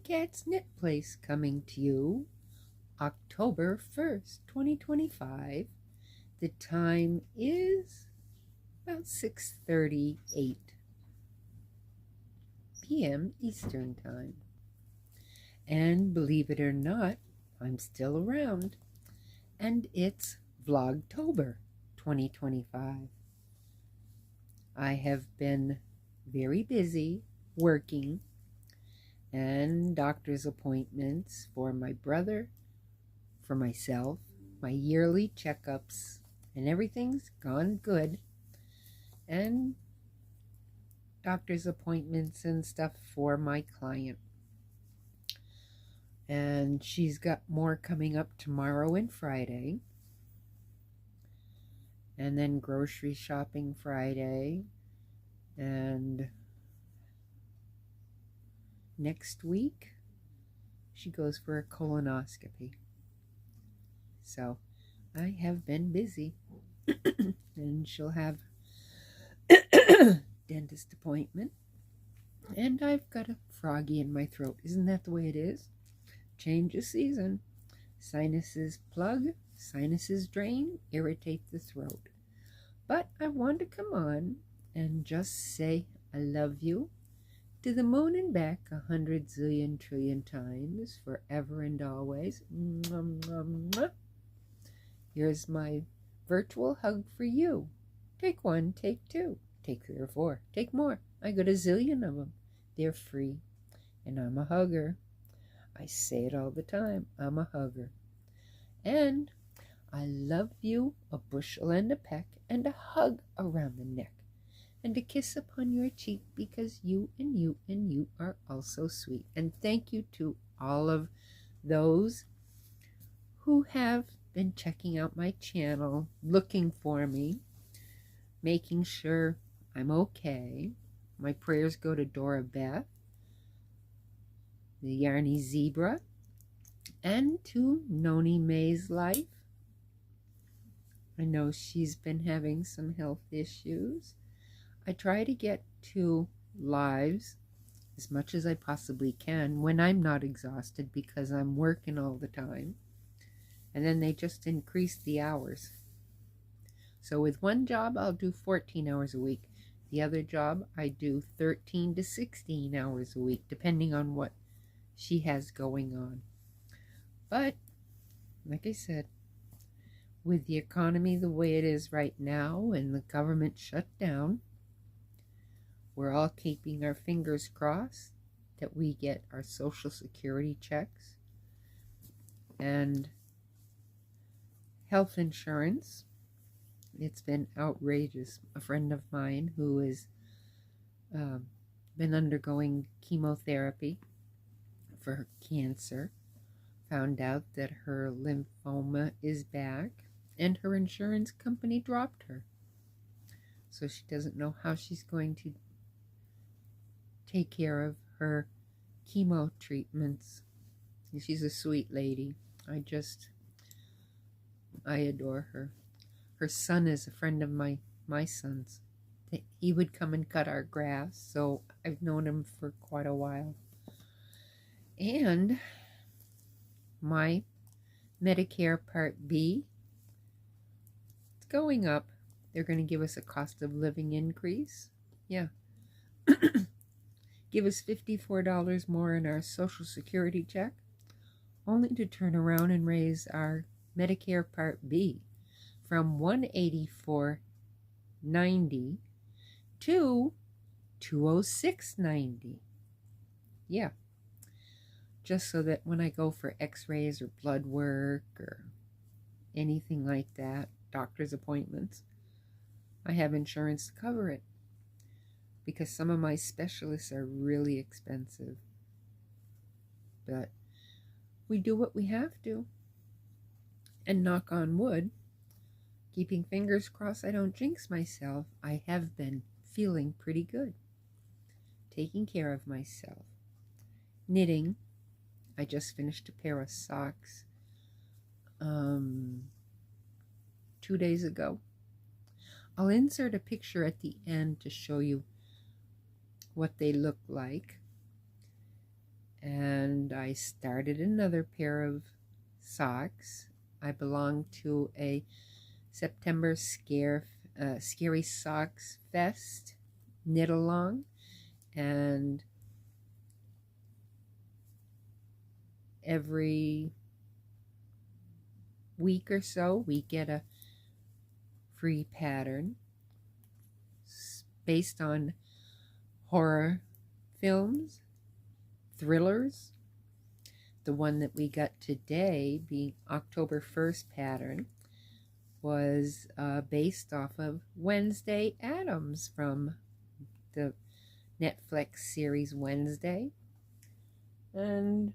KittyKat'sKnitPlace coming to you October 1st, 2025. The time is about 6:38 p.m. Eastern Time. And believe it or not, I'm still around. And it's Vlogtober 2025. I have been very busy working and doctor's appointments for my brother, for myself, my yearly checkups, and everything's gone good. And doctor's appointments and stuff for my client. And she's got more coming up tomorrow and Friday. And then grocery shopping Friday. And next week, she goes for a colonoscopy. So I have been busy. And she'll have dentist appointment. And I've got a froggy in my throat. Isn't that the way it is? Change of season. Sinuses plug, sinuses drain, irritate the throat. But I want to come on and just say I love you to the moon and back 100 zillion trillion times, forever and always. Mwah, mwah, mwah. Here's my virtual hug for you. Take one, take two, take 3 or 4, take more. I got a zillion of them. They're free. And I'm a hugger. I say it all the time. I'm a hugger. And I love you a bushel and a peck and a hug around the neck and a kiss upon your cheek, because you and you and you are also sweet. And thank you to all of those who have been checking out my channel, looking for me, making sure I'm okay. My prayers go to Dora Beth, the Yarny Zebra, and to Noni May's Life. I know she's been having some health issues. I try to get to lives as much as I possibly can when I'm not exhausted, because I'm working all the time. And then they just increase the hours. So with one job, I'll do 14 hours a week. The other job, I do 13 to 16 hours a week, depending on what she has going on. But, like I said, with the economy the way it is right now and the government shut down, we're all keeping our fingers crossed that we get our Social Security checks and health insurance. It's been outrageous. A friend of mine who has been undergoing chemotherapy for her cancer found out that her lymphoma is back, and her insurance company dropped her. So she doesn't know how she's going to take care of her chemo treatments. She's a sweet lady. I adore her. Her son is a friend of my son's. He would come and cut our grass, so I've known him for quite a while. And my Medicare Part B, it's going up. They're going to give us a cost of living increase. Yeah. Give us $54 more in our Social Security check, only to turn around and raise our Medicare Part B from $184.90 to $206.90. Yeah. Just so that when I go for x-rays or blood work or anything like that, doctor's appointments, I have insurance to cover it. Because some of my specialists are really expensive. But we do what we have to. And knock on wood, keeping fingers crossed I don't jinx myself, I have been feeling pretty good. Taking care of myself. Knitting. I just finished a pair of socks 2 days ago. I'll insert a picture at the end to show you what they look like. And I started another pair of socks. I belong to a September Scary Socks Fest knit along, and every week or so we get a free pattern based on horror films, thrillers. The one that we got today, being October 1st pattern, was based off of Wednesday Addams from the Netflix series Wednesday. And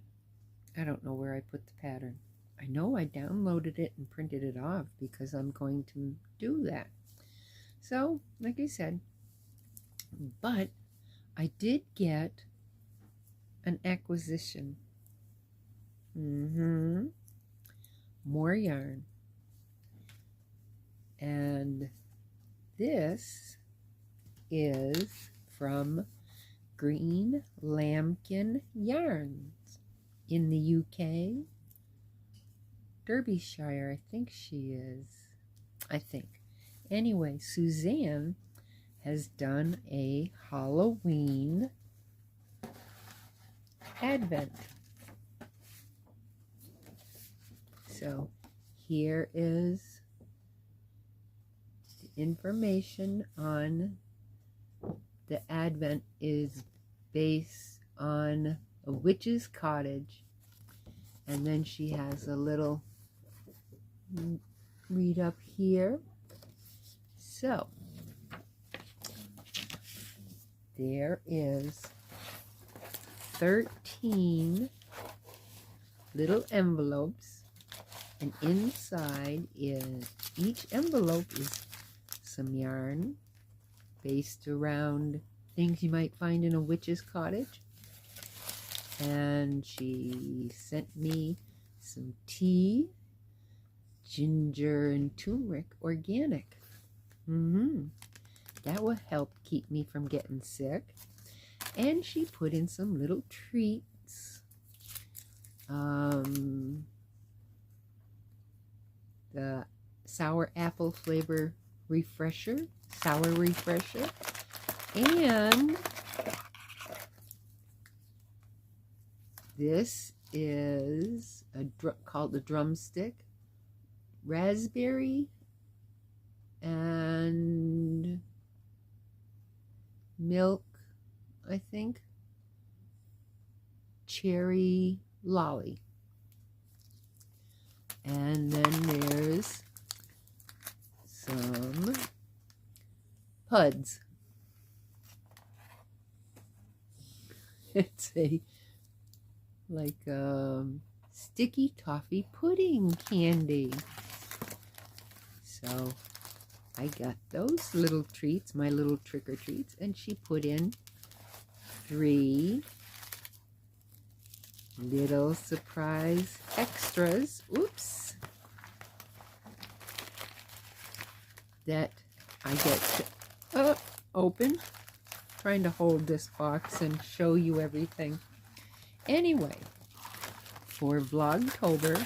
I don't know where I put the pattern. I know I downloaded it and printed it off because I'm going to do that. So, like I said, but I did get an acquisition. More yarn. And this is from Greenlambkin Yarn in the UK. Derbyshire, I think she is. I think. Anyway, Suzanne has done a Halloween advent. So here is the information on the advent. Is based on a witch's cottage, and then she has a little read up here. So there is 13 little envelopes, and inside is, each envelope is some yarn based around things you might find in a witch's cottage. And she sent me some tea, ginger and turmeric, organic. That will help keep me from getting sick. And she put in some little treats. The sour apple flavor refresher, sour refresher, and this is called the drumstick, raspberry and milk, I think, cherry lolly. And then there's some puds. It's a sticky toffee pudding candy. So I got those little treats, my little trick-or-treats, and she put in 3 little surprise extras. Oops. That I get to open. Trying to hold this box and show you everything. Anyway, for Vlogtober,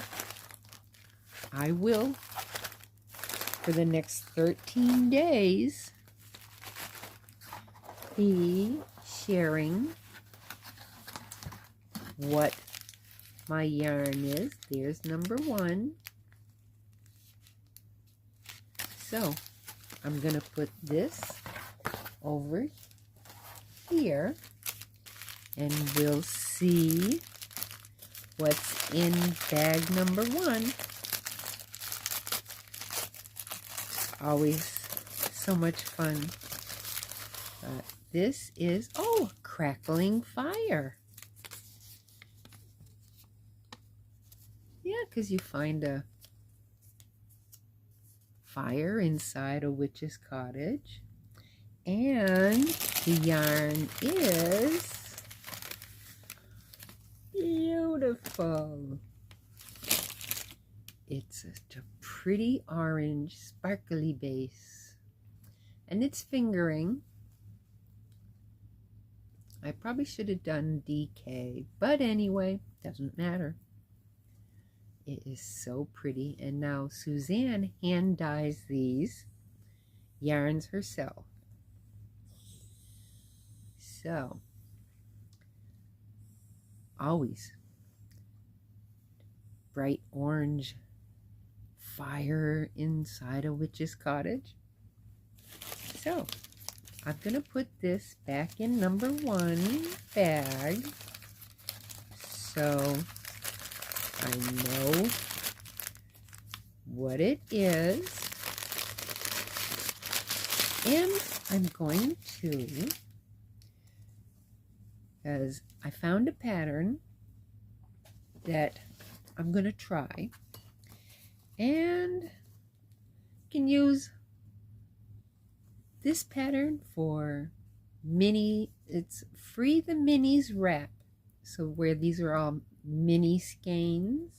I will, for the next 13 days, be sharing what my yarn is. There's number 1. So I'm going to put this over here and we'll see what's in bag number 1. Always so much fun. This is, crackling fire. Yeah, because you find a fire inside a witch's cottage. And the yarn is beautiful. It's a pretty orange, sparkly base. And it's fingering. I probably should have done DK, but anyway, doesn't matter. It is so pretty. And now Suzanne hand dyes these yarns herself. So, always bright orange fire inside a witch's cottage. So, I'm going to put this back in number 1 bag so I know what it is. And I'm going to, as I found a pattern that I'm going to try, and you can use this pattern for mini, it's Free the Minis wrap. So where these are all mini skeins,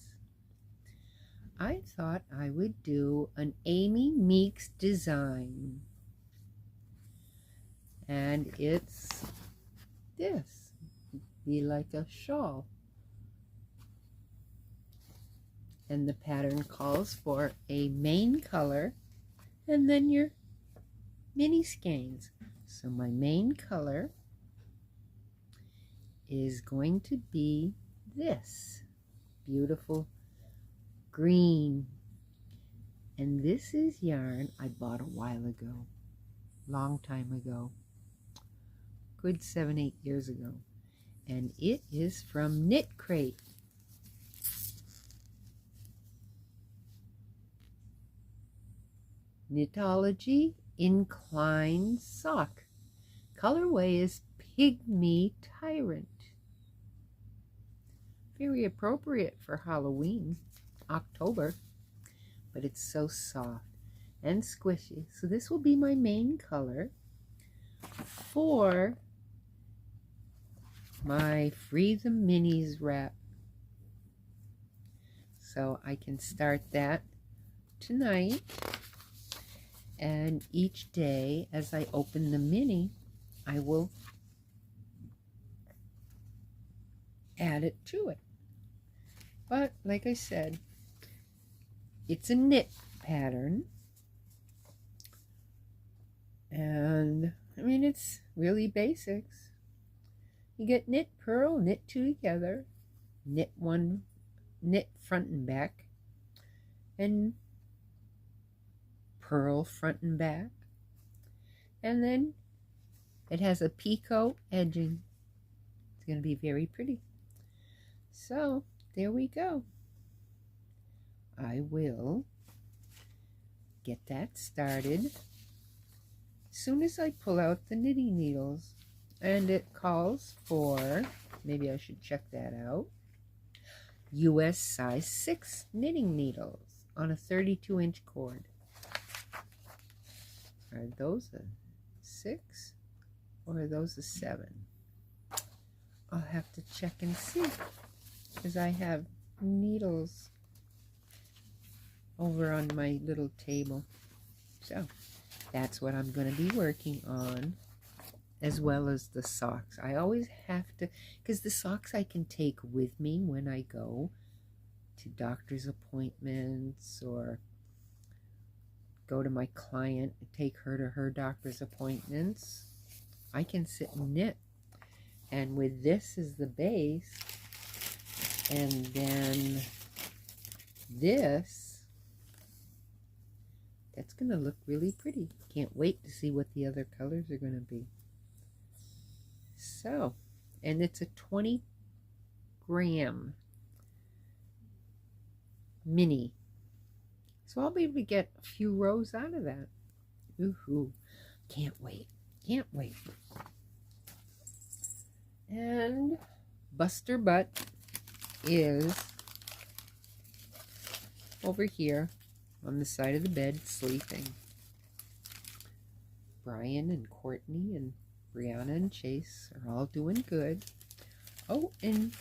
I thought I would do an Amy Meeks design. And it's this, be like a shawl. And the pattern calls for a main color and then your mini skeins. So my main color is going to be this beautiful green. And this is yarn I bought a while ago, long time ago, good 7-8 years ago. And it is from Knit Crate. Knitology Inclined Sock. Colorway is Pygmy Tyrant. Very appropriate for Halloween, October, but it's so soft and squishy. So this will be my main color for my Free the Minis wrap. So I can start that tonight. And each day as I open the mini, I will add it to it. But like I said, it's a knit pattern. And I mean, it's really basics. You get knit, purl, knit 2 together, knit 1, knit front and back, and purl front and back, and then it has a picot edging. It's going to be very pretty. So there we go. I will get that started as soon as I pull out the knitting needles, and it calls for, maybe I should check that out, US size 6 knitting needles on a 32-inch cord. Are those a 6 or are those a 7? I'll have to check and see, because I have needles over on my little table. So that's what I'm going to be working on, as well as the socks. I always have to, because the socks I can take with me when I go to doctor's appointments or go to my client and take her to her doctor's appointments. I can sit and knit. And with this as the base, and then this, that's going to look really pretty. Can't wait to see what the other colors are going to be. So, and it's a 20-gram mini. So I'll be able to get a few rows out of that. Ooh, can't wait. Can't wait. And Buster Butt is over here on the side of the bed sleeping. Brian and Courtney and Brianna and Chase are all doing good. Oh, and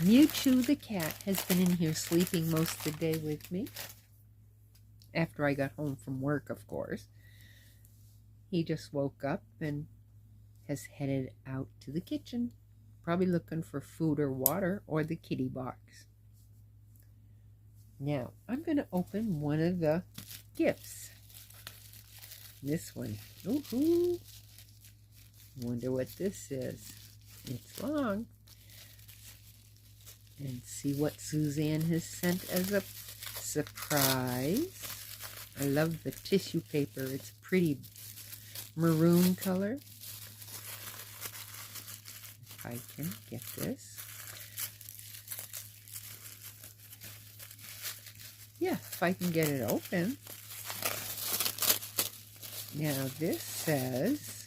Mewtwo the cat has been in here sleeping most of the day with me. After I got home from work, of course. He just woke up and has headed out to the kitchen, probably looking for food or water or the kitty box. Now, I'm going to open one of the gifts. This one. Woohoo! Wonder what this is. It's long. And see what Suzanne has sent as a surprise. I love the tissue paper. It's a pretty maroon color. If I can get this. Yeah, if I can get it open. Now this says,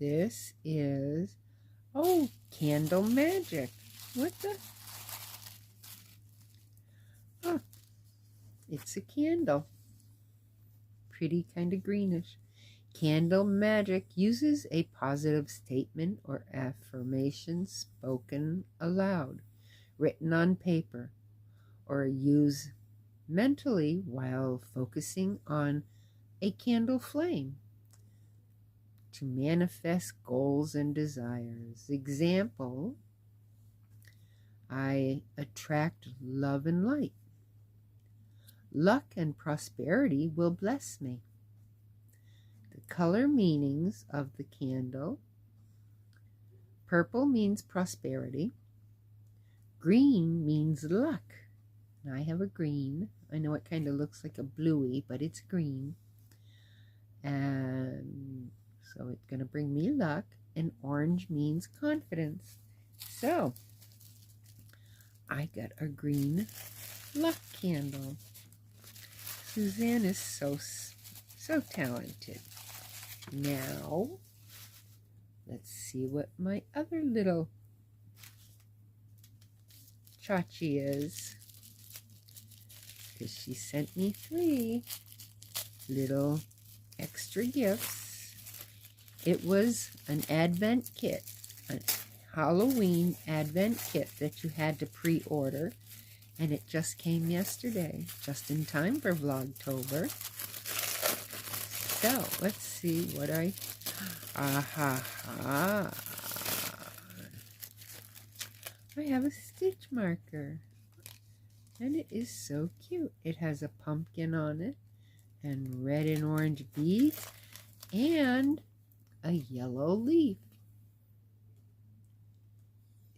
this is, oh, candle magic. What the? Oh, it's a candle. Pretty kind of greenish. Candle magic uses a positive statement or affirmation spoken aloud, written on paper, or used mentally while focusing on a candle flame to manifest goals and desires. Example, I attract love and light. Luck and prosperity will bless me. The color meanings of the candle. Purple means prosperity. Green means luck. And I have a green. I know it kind of looks like a bluey, but it's green. And so it's going to bring me luck. And orange means confidence. So I got a green luck candle. Suzanne is so talented. Now, let's see what my other little Chachi is. Because she sent me 3 little extra gifts. It was an Advent kit, a Halloween Advent kit that you had to pre-order. And it just came yesterday, just in time for Vlogtober. So, let's see what I... I have a stitch marker. And it is so cute. It has a pumpkin on it, and red and orange beads, and a yellow leaf.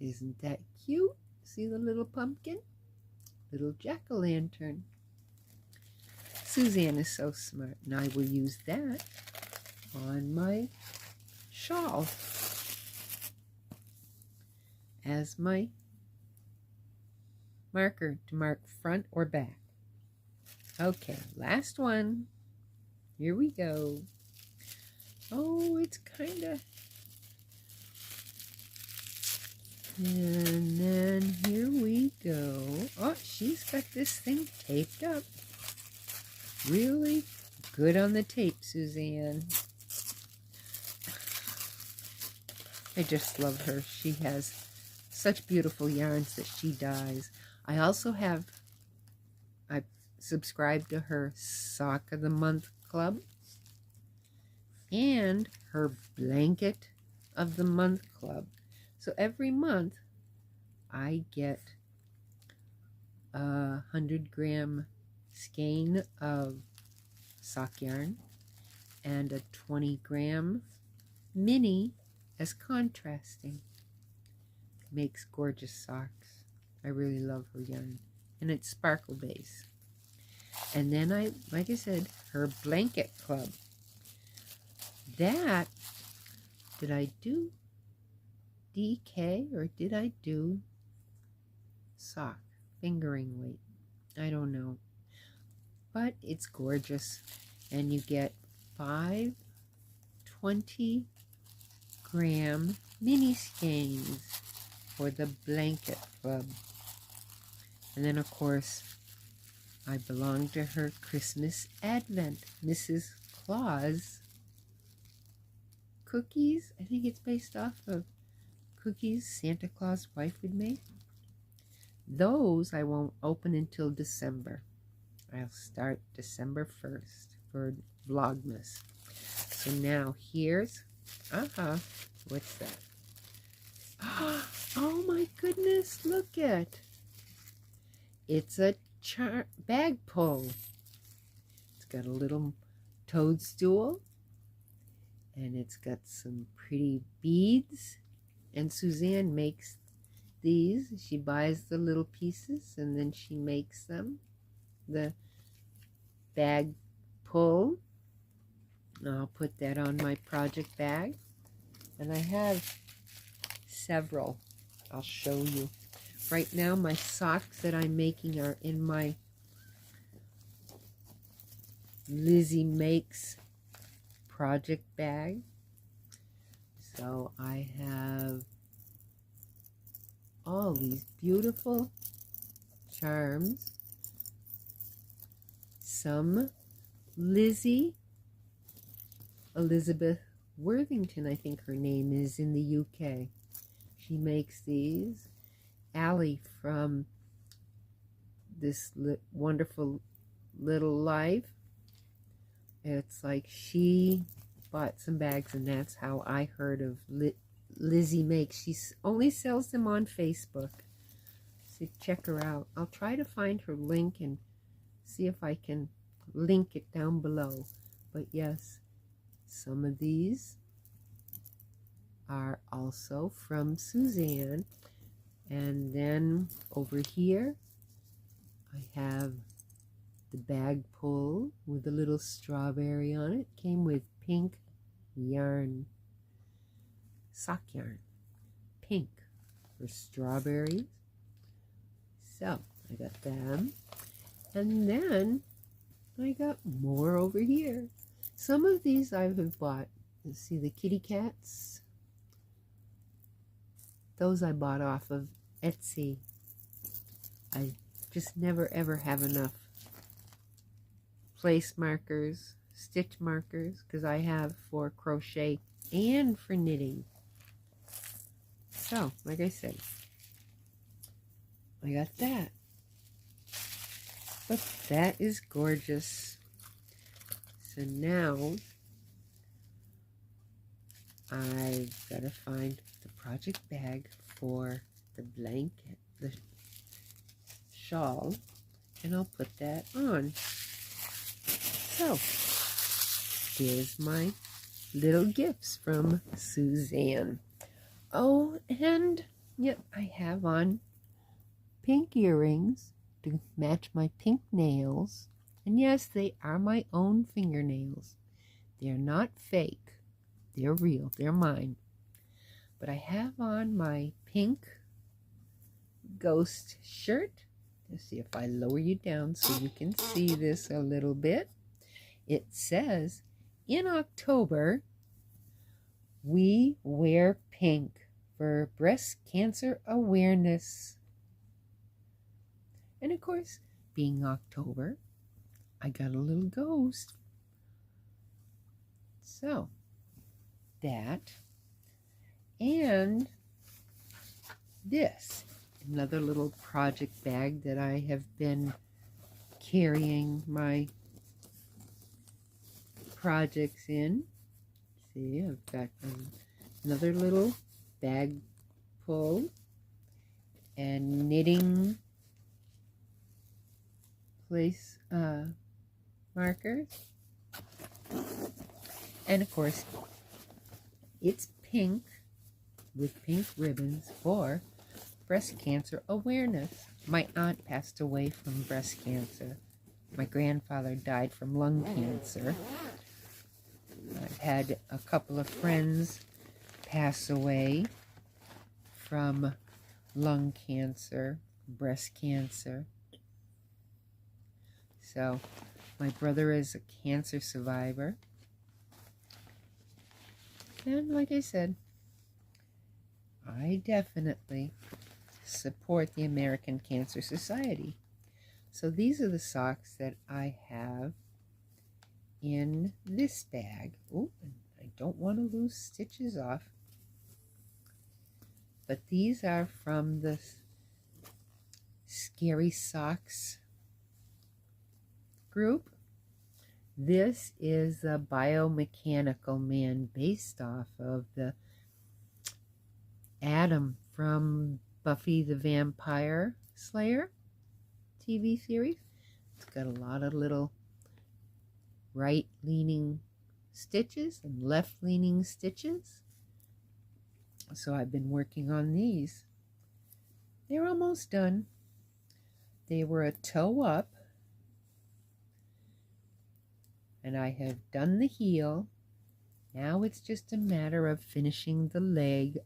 Isn't that cute? See the little pumpkin? Little jack-o'-lantern. Suzanne is so smart, and I will use that on my shawl as my marker to mark front or back. Okay, last one. Here we go. Oh, it's kind of... And then here we go. Oh, she's got this thing taped up. Really good on the tape, Suzanne. I just love her. She has such beautiful yarns that she dyes. I also have, I've subscribed to her Sock of the Month Club and her Blanket of the Month Club. So every month I get a 100-gram skein of sock yarn and a 20-gram mini as contrasting. Makes gorgeous socks. I really love her yarn. And it's sparkle base. And then like I said, her Blanket Club. That, did I do DK or did I do sock fingering weight? I don't know, but it's gorgeous. And you get 5 20-gram mini skeins for the Blanket Club. And then of course I belong to her Christmas Advent, Mrs. Claus cookies. I think it's based off of cookies Santa Claus' wife would make. Those I won't open until December. I'll start December 1st for Vlogmas. So now here's, what's that? Oh my goodness, look at. It's a bag pull. It's got a little toadstool, and it's got some pretty beads. And Suzanne makes these. She buys the little pieces and then she makes them. The bag pull. I'll put that on my project bag. And I have several. I'll show you. Right now my socks that I'm making are in my Lizzie Makes project bag. So I have all these beautiful charms. Some Elizabeth Worthington, I think her name is, in the UK. She makes these. Allie from This Wonderful Little Life. It's like she bought some bags, and that's how I heard of Lizzie Makes. She only sells them on Facebook. So check her out. I'll try to find her link and see if I can link it down below. But yes, some of these are also from Suzanne. And then over here I have the bag pull with a little strawberry on it. Came with pink yarn, sock yarn, pink for strawberries. So I got them. And then I got more over here. Some of these I have bought. Let's see, the kitty cats. Those I bought off of Etsy. I just never ever have enough place markers, stitch markers, because I have for crochet and for knitting. So, like I said, I got that. But that is gorgeous. So now I've got to find the project bag for the blanket, the shawl, and I'll put that on. So here's my little gifts from Suzanne. Oh, and yep, I have on pink earrings to match my pink nails. And yes, they are my own fingernails. They're not fake. They're real. They're mine. But I have on my pink ghost shirt. Let's see if I lower you down so you can see this a little bit. It says, in October, we wear pink for breast cancer awareness. And of course, being October, I got a little ghost. So, that. And this, another little project bag that I have been carrying my projects in. See, I've got another little bag pull and knitting place markers. And of course, it's pink with pink ribbons for breast cancer awareness. My aunt passed away from breast cancer. My grandfather died from lung cancer. I've had a couple of friends pass away from lung cancer, breast cancer. So, my brother is a cancer survivor. And like I said, I definitely support the American Cancer Society. So these are the socks that I have in this bag. Oh, I don't want to lose stitches off. But these are from the Scary Socks group. This is a biomechanical man based off of the Adam from Buffy the Vampire Slayer TV series. It's got a lot of little right-leaning stitches and left-leaning stitches. So I've been working on these. They're almost done. They were a toe up, and I have done the heel. Now it's just a matter of finishing the leg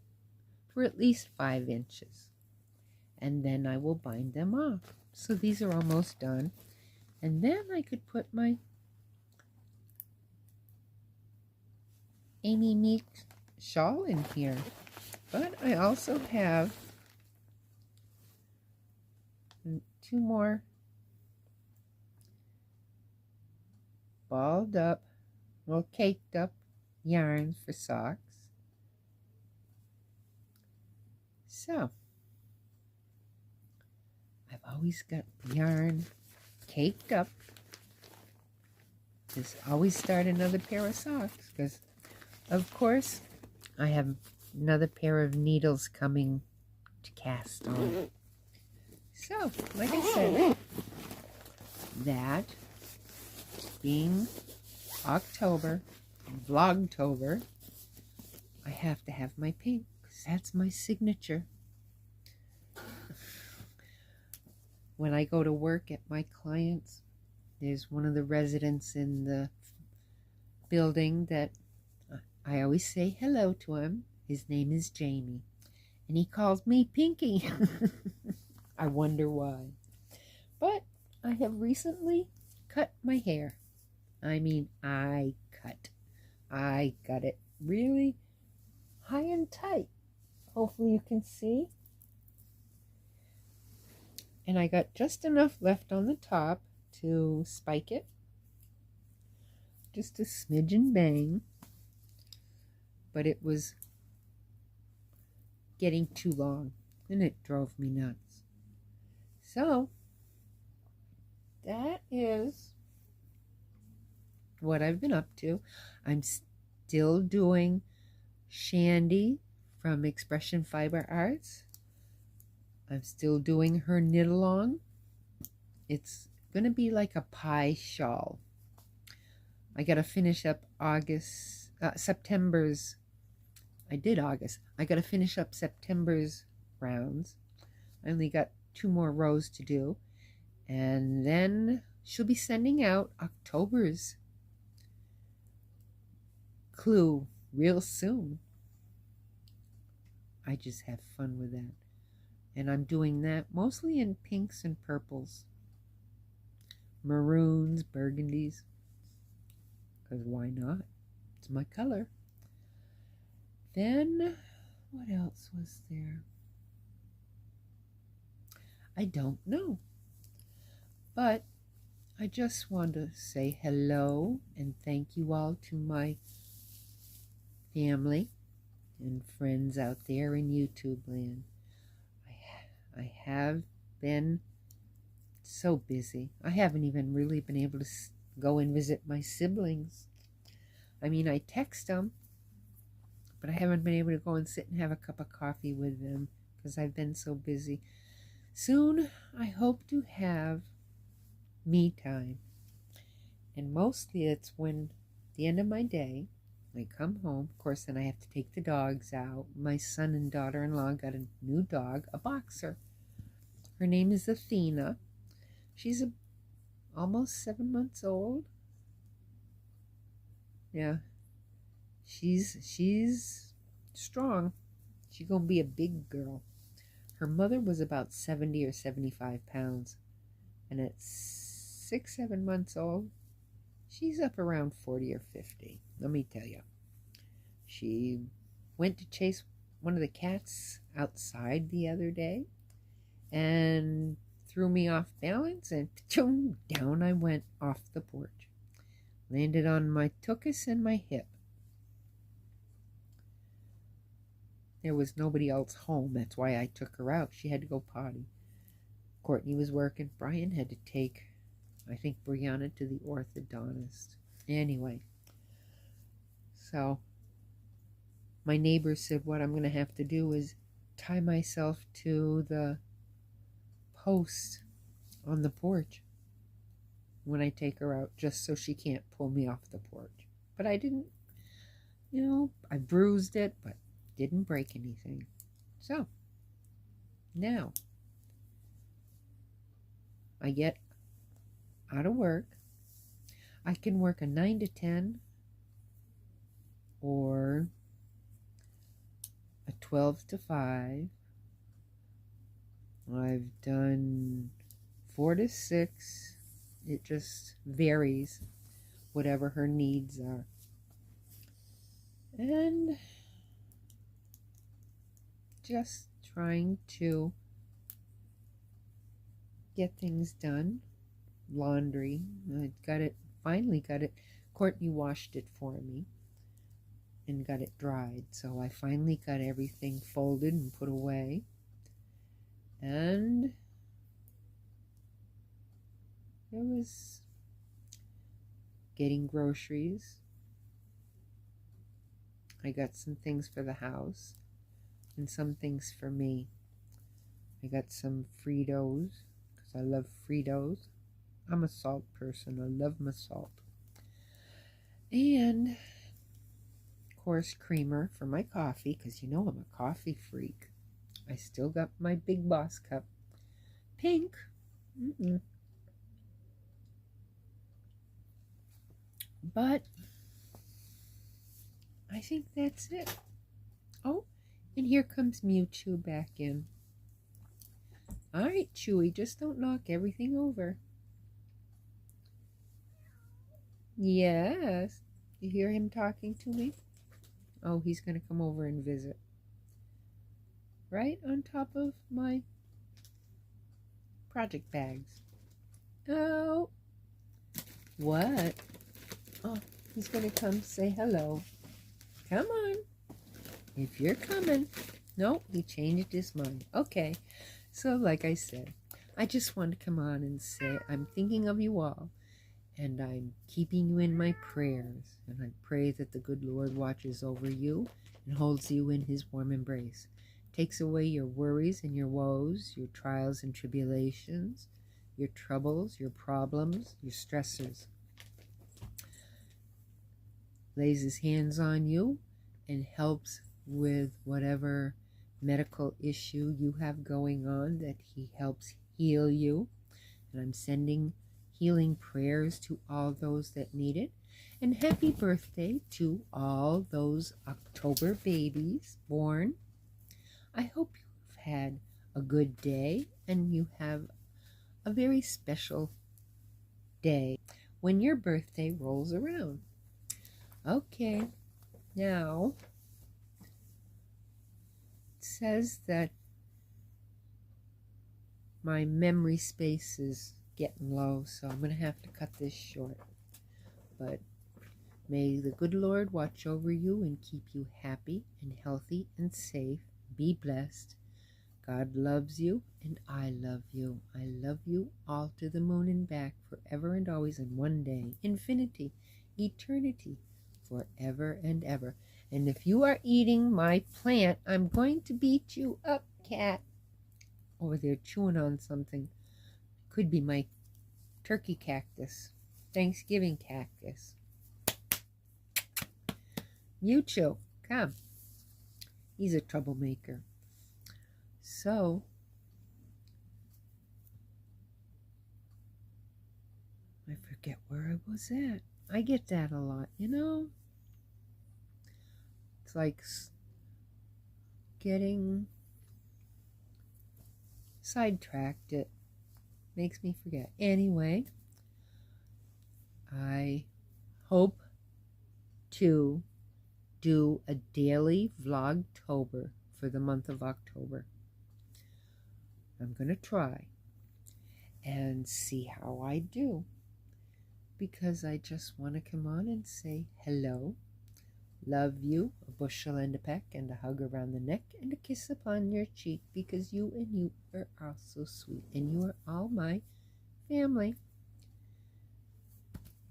for at least 5 inches, and then I will bind them off. So these are almost done, and then I could put my Amy Meek shawl in here. But I also have 2 more balled up, well, caked up yarns for socks. So I've always got yarn caked up. Just always start another pair of socks, because of course I have another pair of needles coming to cast on. So, like I said, that being October, Vlogtober, I have to have my pink, because that's my signature. When I go to work at my clients, there's one of the residents in the building that I always say hello to him. His name is Jamie, and he calls me Pinky. I wonder why. But I have recently cut my hair. I mean, I got it really high and tight. Hopefully you can see. And I got just enough left on the top to spike it. Just a smidge and bang. But it was getting too long, and it drove me nuts. So, that is what I've been up to. I'm still doing Shandy from Expression Fiber Arts. I'm still doing her knit along. It's going to be like a pie shawl. I got to finish up September's. I did August. I got to finish up September's rounds. I only got 2 more rows to do, and then she'll be sending out October's clue real soon. I just have fun with that, and I'm doing that mostly in pinks and purples, maroons, burgundies, because why not? It's my color. Then what else was there? I don't know. But I just want to say hello and thank you all to my family and friends out there in YouTube land. I have been so busy. I haven't even really been able to go and visit my siblings. I mean, I text them, but I haven't been able to go and sit and have a cup of coffee with them because I've been so busy. Soon, I hope to have me time. And mostly it's when the end of my day, I come home. Of course, then I have to take the dogs out. My son and daughter-in-law got a new dog, a boxer. Her name is Athena. She's almost 7 months old. Yeah. She's strong. She's gonna be a big girl. Her mother was about 70 or 75 pounds. And at 6-7 months old, she's up around 40 or 50. Let me tell you. She went to chase one of the cats outside the other day and threw me off balance, and down I went off the porch. Landed on my tuchus and my hip. There was nobody else home. That's why I took her out. She had to go potty. Courtney was working. Brian had to take I think Brianna to the orthodontist. Anyway, so my neighbor said what I'm going to have to do is tie myself to the post on the porch when I take her out, just so she can't pull me off the porch. But I didn't, I bruised it, but didn't break anything. So now I get out of work. I can work a 9 to 10 or a 12 to 5. I've done 4 to 6. It just varies, whatever her needs are. And just trying to get things done. Laundry, I finally got it. Courtney washed it for me and got it dried. So I finally got everything folded and put away. And there was getting groceries. I got some things for the house and some things for me. I got some Fritos because I love Fritos. I'm a salt person. I love my salt. And, of course, creamer for my coffee because you know I'm a coffee freak. I still got my Big Boss cup. Pink. But I think that's it. Oh, and here comes Mewtwo back in. All right, Chewy, just don't knock everything over. Yes. You hear him talking to me? Oh, he's going to come over and visit. Right on top of my project bags. Oh. What? Oh, he's going to come say hello. Come on. If you're coming. No, he changed his mind. Okay. So, like I said, I just want to come on and say I'm thinking of you all. And I'm keeping you in my prayers. And I pray that the good Lord watches over you and holds you in his warm embrace. Takes away your worries and your woes, your trials and tribulations, your troubles, your problems, your stressors. Lays his hands on you and helps with whatever medical issue you have going on, that he helps heal you. And I'm sending healing prayers to all those that need it. And happy birthday to all those October babies born. I hope you've had a good day and you have a very special day when your birthday rolls around. Okay, now it says that my memory space is getting low, so I'm going to have to cut this short. But may the good Lord watch over you and keep you happy and healthy and safe. Be blessed. God loves you and I love you. I love you all to the moon and back, forever and always, and one day, infinity, eternity, forever and ever. And if you are eating my plant, I'm going to beat you up, cat. Over there chewing on something. Could be my turkey cactus, Thanksgiving cactus. Mewtwo, come. He's a troublemaker. So, I forget where I was at. I get that a lot, you know? It's like getting sidetracked. It makes me forget. Anyway, I hope to do a daily Vlogtober for the month of October. I'm going to try and see how I do, because I just want to come on and say hello, love you, a bushel and a peck and a hug around the neck and a kiss upon your cheek, because you and you are all so sweet and you are all my family.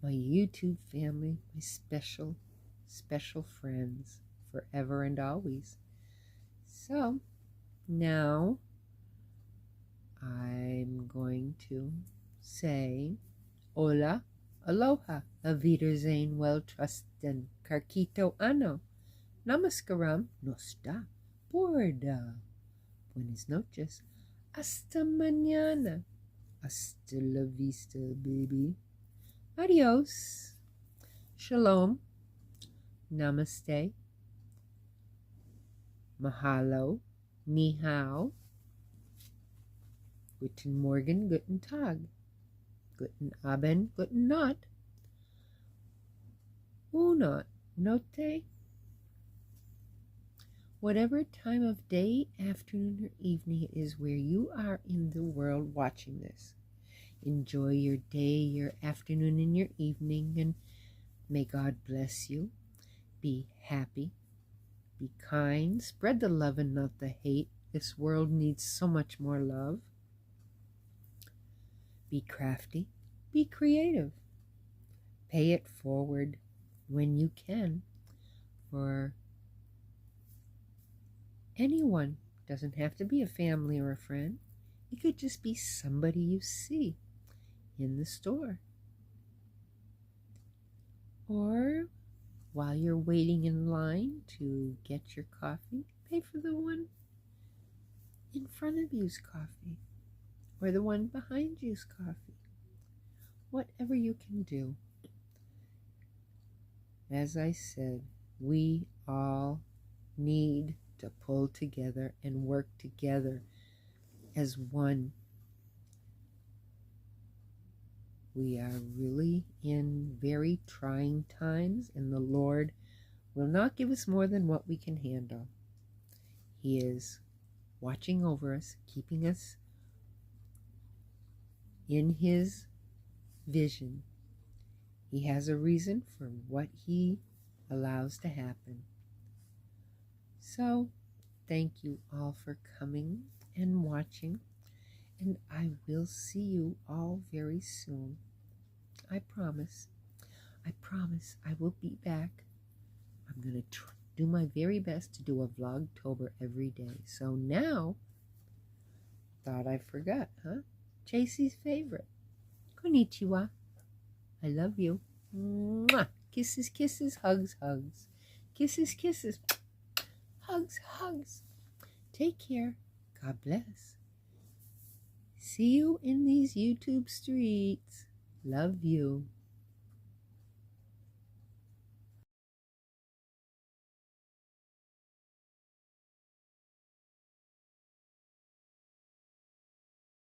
my YouTube family, my special, special friends forever and always. So now I'm going to say hola, aloha, auf Wiedersehen, well trusten, karkito ano, namaskaram, nosta, borda, buenas noches, hasta mañana, hasta la vista, baby, adios, shalom, namaste, mahalo, ni hao, guten Morgen, guten Tag, guten Abend, guten Nacht, Unot, notte, whatever time of day, afternoon, or evening it is where you are in the world watching this. Enjoy your day, your afternoon, and your evening, and may God bless you. Be happy, be kind, spread the love and not the hate. This world needs so much more love. Be crafty, be creative. Pay it forward when you can for anyone. Doesn't have to be a family or a friend. It could just be somebody you see in the store. Or while you're waiting in line to get your coffee, pay for the one in front of you's coffee or the one behind you's coffee. Whatever you can do. As I said, we all need to pull together and work together as one. We are really in very trying times, and the Lord will not give us more than what we can handle. He is watching over us, keeping us in His vision. He has a reason for what He allows to happen. So, thank you all for coming and watching, and I will see you all very soon. I promise. I promise I will be back. I'm going to do my very best to do a Vlogtober every day. So now, thought I forgot, huh? Chasey's favorite. Konnichiwa. I love you. Mwah. Kisses, kisses, hugs, hugs. Kisses, kisses. Hugs, hugs. Take care. God bless. See you in these YouTube streets. Love you.